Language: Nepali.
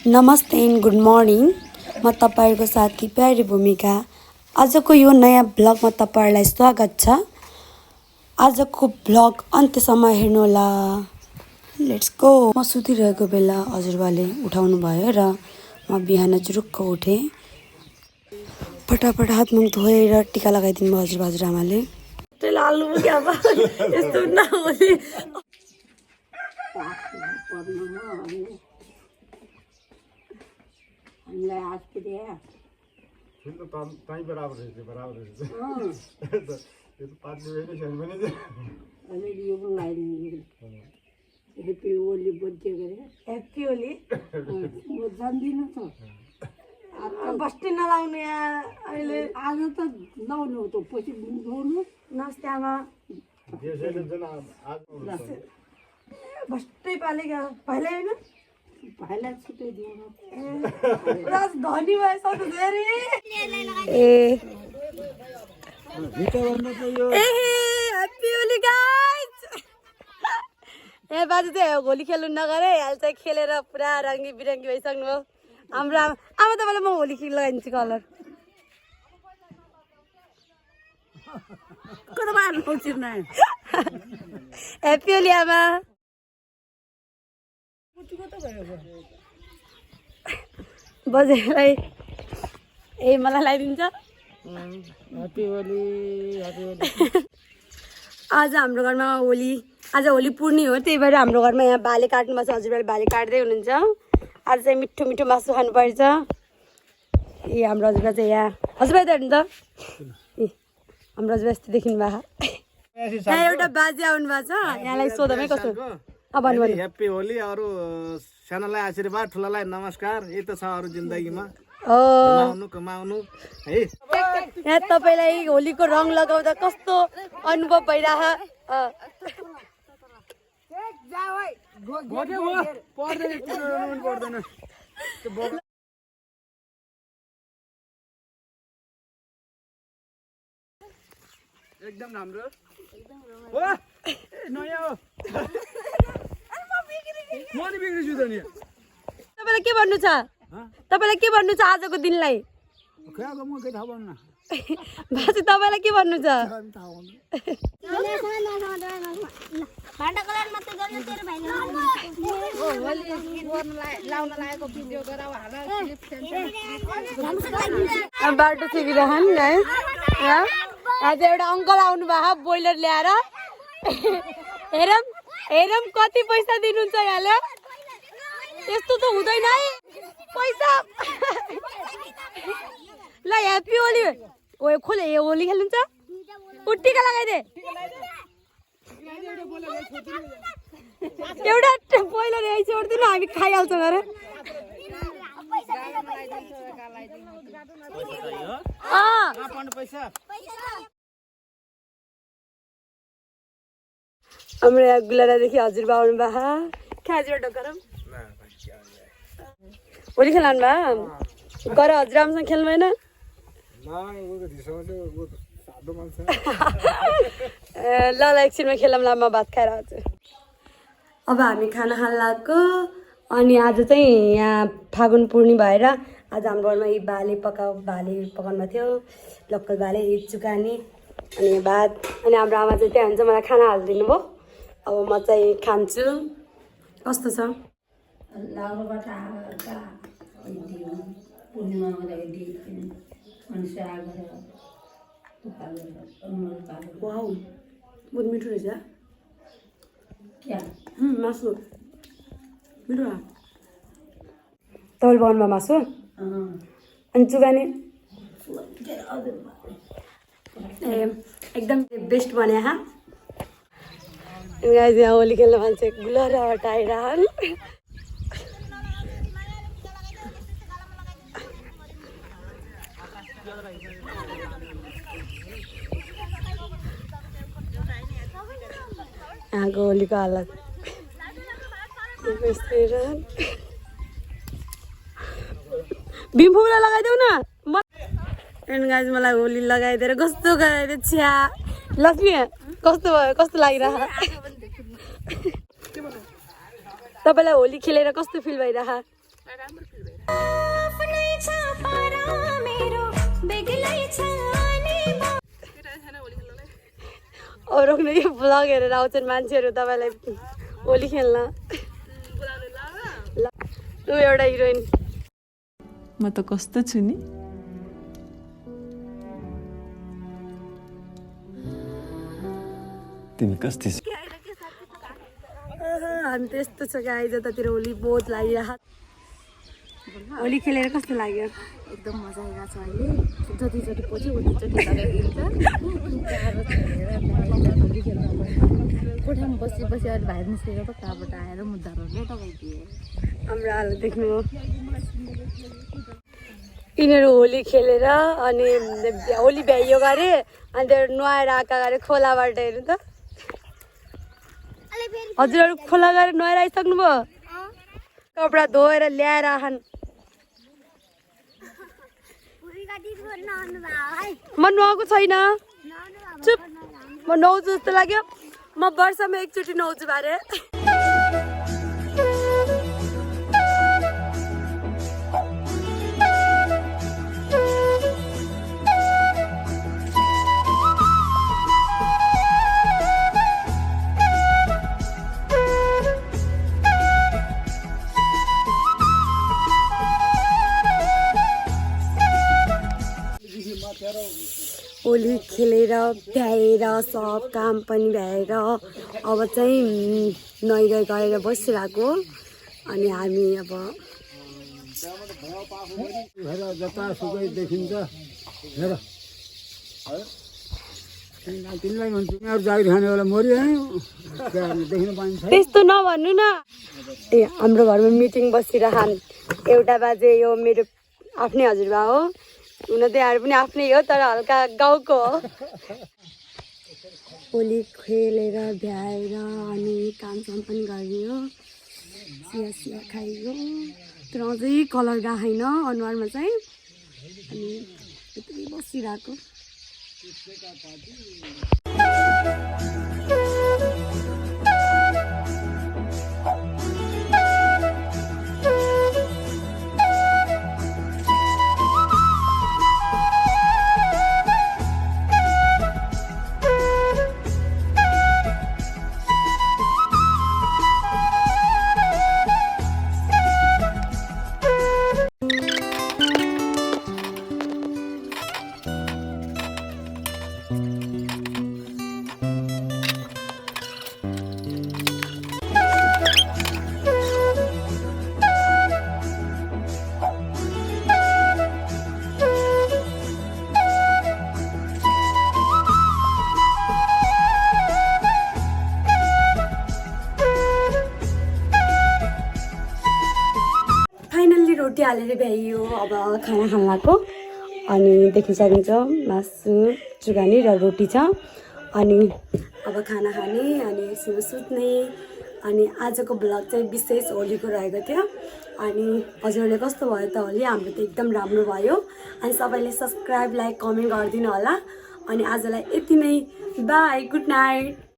नमस्ते एन्ड गुड मर्निङ। म तपाईहरुको साथी प्यारी भूमिका। आजको यो नयाँ ब्लगमा तपाईहरुलाई स्वागत छ। आजको ब्लग अन्त्यसम्म हेर्नुहोला। Let's go. म सुतिरहेको बेला हजुरबाले उठाउनु भयो र म बिहान जुरुक्क उठे। फटाफट हात मुख धोएर टीका लगाइदिनु भयो हजुरआमाले। लालु क्या बा यस्तो नहोली। हामीलाई हात पुर्यायो फिल्म ताई बराबर है ये तो पाँच बजे शाम में नहीं अनि यो पनि लगाइदिनु हेप्पी होली बर्थडे गरे ह्याप्पी होली। म जान्दिनँ त बस्ती नलाउने अहिले आज त लाउनु त पछि लाउनु नमस्ते आमा। देशले जन आज बस्ती पालेका पहिले हैन भाइलाई छुट्याइदिनु पुरा धनी भएछ त धेरै। ए ह्याप्पी होली गाइस। ए बाजे चाहिँ होली खेल्नु नगरे हाल चाहिँ खेलेर पुरा रङ्गी बिरङ्गी भइसक्नु भयो। हाम्रो आमा तपाईँलाई म होली खेल लगाइदिन्छु कलर कता मार्नु चिर्न ह्याप्पी होली आमा। बजेलाई ए मलाई लगाइदिन्छ। Happy Holi happy Holi. आज हाम्रो घरमा होली आज होली पूर्णी हो, त्यही भएर हाम्रो घरमा यहाँ बाले काट्नु भएको छ। हजुरबाले बाले काट्दै हुनुहुन्छ। आज चाहिँ मिठो मिठो मासु खानुपर्छ। ए हाम्रो हजुरबा चाहिँ यहाँ हजुरबा त हेर्नु त ए हाम्रो हजुरबा यस्तो देखिनु भएको। यहाँ एउटा बाजे आउनु भएको छ। यहाँलाई सोधमै कसो अब भन्नु भन्नु। ह्याप्पी होली अरु सानोलाई आशीर्वाद ठुलालाई नमस्कार। यही त छ अरु जिन्दगीमा हो कमाउनु कमाउनु है। यहाँ तपाईँलाई होलीको रङ लगाउँदा कस्तो अनुभव भइरह एकदम राम्रो हो नयाँ हो म नि बिग्रिछु त नि। तपाईँलाई के भन्नु छ तपाईँलाई के भन्नु छ आजको दिनलाई खैको म के थाहा भन्न बाजे तपाईँलाई के भन्नु छ। बाटो छिरिरहन् गाइस। आज एउटा अङ्कल आउनु भएको बोइलर ल्याएर हेरौँ हेरौँ कति पैसा दिनुहुन्छ यहाँले। यस्तो त हुँदैन है पैसा। ल ह्याप्पी होली ओ खोले होली खेल्नुहुन्छ टिका लगाइदे। एउटा बोइलर यही छोडिदिनु हामी खाइहाल्छौँ अरे। हाम्रो यहाँ गुलारादेखि हजुरबा आउनु भएको खाजबाट गरौँ होली खेल्नु भयो गर हजुर आमासँग खेल्नु भएन। ल ल एकछिनमा खेलौँ ल म भात खाएर आउँछु। अब हामी खाना खान लाग्यो। अनि आज चाहिँ यहाँ फागुन पूर्णी भएर आज हाम्रो घरमा यी बाले पकाउनु भएको थियो। लोकल बाले चुकानी अनि भात। अनि हाम्रो आमा चाहिँ त्यहाँ हुन्छ मलाई खाना हालिदिनु भयो। अब म चाहिँ खान्छु। कस्तो छ लाउबाट पूर्णिमामा लगाइदियो अनि साग वाउ बहुत मिठो रहेछ। क्या मासु मिठो तपाईँले बनाउनु मासु अनि चुगानी ए एकदम बेस्ट बने यहाँ होली खेल्न मान्छे गुलाराबाट आइरहन्। यहाँको होलीको हालत बिम्फुला लगाइदेऊ न। गाइज मलाई होली लगाइदिएर कस्तो गराइदियो छ्या। लक्ष्मी कस्तो भयो कस्तो लागिरह तपाईँलाई होली खेलेर कस्तो फिल भइरह। अरू कुनै भ्लग हेरेर आउँछन् मान्छेहरू तपाईँलाई होली खेल्न ल ऊ एउटा हिरोइन म त कस्तो छु नि तिमी कस्तो छौ हामी त यस्तो छ गाई जतातिर होली बहुत लागिरहेको होली खेलेर कस्तो लाग्यो एकदम मजा आइरहेको छ अहिले जतिचोटि पछ्यो उतिचोटि कोठामा बसी बसी अहिले बाहिर निस्केको त कहाँबाट आएर मुद्दाहरूले लगाइदिए हाम्रो हालत देख्नु हो यिनीहरू होली खेलेर अनि होली भ्याइयो गरे अनि त्यो नुहाएर आएका गरे खोलाबाट हेर्नु त हजुरहरू खोला गएर नुहाएर आइसक्नु भयो कपडा धोएर ल्याएर आहान म नुहाएको छैन चुप म नुहाउँछु जस्तो लाग्यो म वर्षमा एकचोटि नुहाउँछु बारे होली खेलेर भ्याएर सब काम पनि भ्याएर अब चाहिँ नुहाइ गरेर बसिरहेको अनि हामी अब जतासुकै देखिन्छ हेर तिमीलाई भन्छु तिमीहरू जागिर खानेवाला मरिहाल्यो देख्न पाइन्छ त्यस्तो नभन्नु न ए हाम्रो घरमा मिटिङ बसिरहन् एउटा बाजे यो मेरो आफ्नै हजुरबा हो हुन त यहाँ पनि आफ्नै हो तर हल्का गाउँको हो होली खेलेर भ्याएर अनि कामसाम पनि गरियो चिया सिया खाइयो तर अझै कलर गएको छैन अनुहारमा चाहिँ अनि यति बसिरहेको रोटी हालेर भ्याइयो अब खाना खान लाग्यो अनि देख्न सकिन्छ मासु चुगानी र रोटी छ अनि अब खाना खाने अनि एकछिन सुत्ने अनि आजको ब्लग चाहिँ विशेष होलीको रहेको थियो अनि हजुरहरूले कस्तो भयो त होली हाम्रो त एकदम राम्रो भयो अनि सबैले सब्सक्राइब लाइक कमेन्ट गरिदिनु होला अनि आजलाई यति नै बाई गुड नाइट